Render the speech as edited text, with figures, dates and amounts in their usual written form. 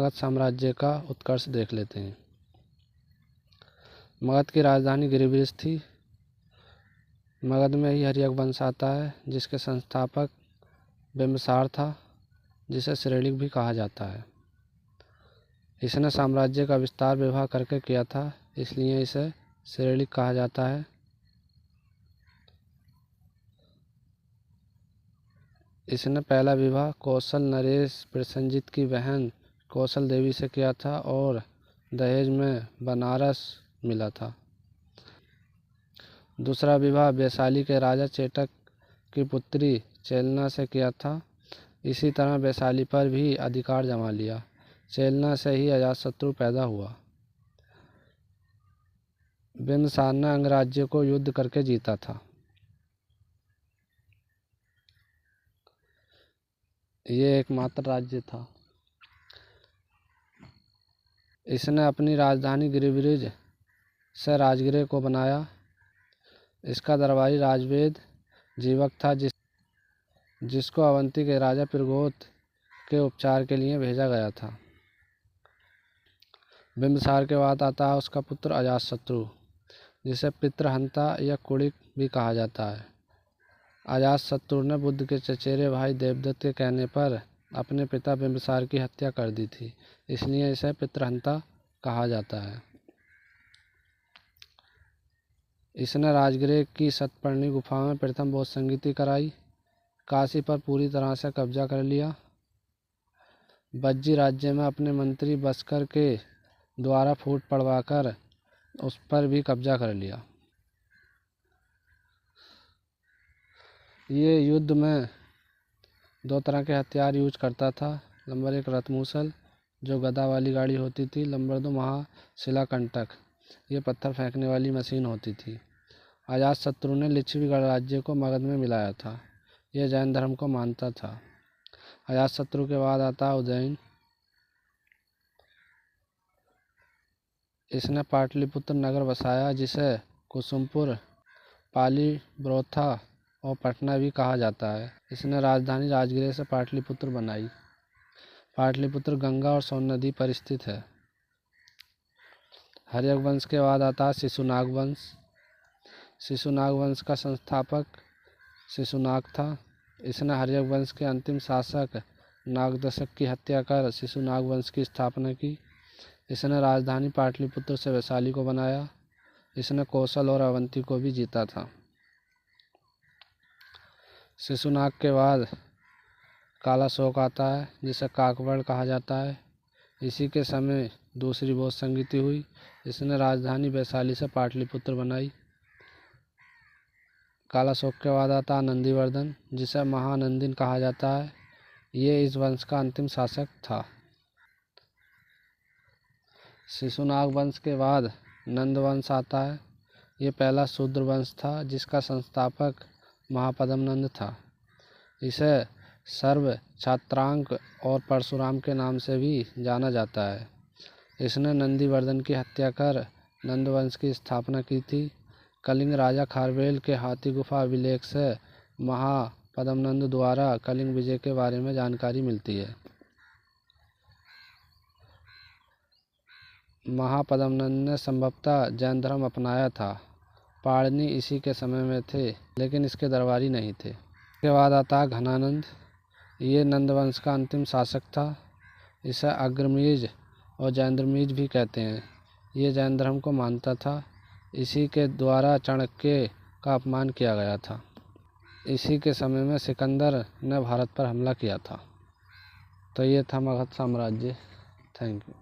मगध साम्राज्य का उत्कर्ष देख लेते हैं। मगध की राजधानी गिरिब्रिज थी। मगध में ही हर्यक वंश आता है, जिसके संस्थापक बिंबिसार था, जिसे श्रेलिक भी कहा जाता है। इसने साम्राज्य का विस्तार विवाह करके किया था, इसलिए इसे श्रेलिक कहा जाता है। इसने पहला विवाह कौशल नरेश प्रसेनजीत की बहन कौशल देवी से किया था और दहेज में बनारस मिला था। दूसरा विवाह वैशाली के राजा चेटक की पुत्री चेलना से किया था। इसी तरह वैशाली पर भी अधिकार जमा लिया। चेलना से ही अजातशत्रु पैदा हुआ। बिंबिसार ने अंगराज्य को युद्ध करके जीता था। ये एकमात्र राज्य था। इसने अपनी राजधानी गिरिब्रिज से राजगृह को बनाया। इसका दरबारी राजवेद जीवक था, जिसको अवंती के राजा पुरगोत के उपचार के लिए भेजा गया था। बिंबिसार के बाद आता है उसका पुत्र अजातशत्रु, जिसे पितृहंता या कुड़िक भी कहा जाता है। अजातशत्रु ने बुद्ध के चचेरे भाई देवदत्त के कहने पर अपने पिता बिंबिसार की हत्या कर दी थी, इसलिए इसे पितृहंता कहा जाता है। इसने राजगृह की सतपर्णी गुफा में प्रथम बौद्ध संगीति कराई। काशी पर पूरी तरह से कब्जा कर लिया। बज्जी राज्य में अपने मंत्री बस्कर के द्वारा फूट पड़वाकर उस पर भी कब्जा कर लिया। ये युद्ध में 2 तरह के हथियार यूज करता था। नंबर 1 रथमूसल, जो गदा वाली गाड़ी होती थी। नंबर 2 महाशिलाकंटक, ये पत्थर फेंकने वाली मशीन होती थी। अजातशत्रु ने लिच्छवी गणराज्य को मगध में मिलाया था। यह जैन धर्म को मानता था। अजातशत्रु के बाद आता उज्जैन। इसने पाटलिपुत्र नगर बसाया, जिसे कुसुमपुर, पालीब्रोथा और पटना भी कहा जाता है। इसने राजधानी राजगृह से पाटलिपुत्र बनाई। पाटलिपुत्र गंगा और सोन नदी पर स्थित है। हर्यक वंश के बाद आता है शिशुनाग वंश। शिशुनाग वंश का संस्थापक शिशुनाग था। इसने हर्यक वंश के अंतिम शासक नागदशक की हत्या कर शिशुनाग वंश की स्थापना की। इसने राजधानी पाटलिपुत्र से वैशाली को बनाया। इसने कौशल और अवंती को भी जीता था। शिशुनाग के बाद कालाशोक आता है, जिसे काकवड़ कहा जाता है। इसी के समय दूसरी बौद्ध संगीति हुई। इसने राजधानी वैशाली से पाटलिपुत्र बनाई। कालाशोक के बाद आता नंदीवर्धन, जिसे महानंदिन कहा जाता है। ये इस वंश का अंतिम शासक था। शिशुनाग वंश के बाद नंद वंश आता है। ये पहला शूद्र वंश था, जिसका संस्थापक महापद्मनंद था। इसे सर्व छात्रांक और परशुराम के नाम से भी जाना जाता है। इसने नंदीवर्धन की हत्या कर नंद वंश की स्थापना की थी। कलिंग राजा खारवेल के हाथी गुफा अभिलेख से महापद्मनंद द्वारा कलिंग विजय के बारे में जानकारी मिलती है। महापद्मनंद ने संभवतः जैन धर्म अपनाया था। पाणिनि इसी के समय में थे, लेकिन इसके दरबारी नहीं थे। इसके बाद आता घनानंद। ये नंद वंश का अंतिम शासक था। इसे अग्रमीज और जैंद्रमीज भी कहते हैं। ये जैन धर्म को मानता था। इसी के द्वारा चाणक्य का अपमान किया गया था। इसी के समय में सिकंदर ने भारत पर हमला किया था। तो ये था मगध साम्राज्य। Thank you.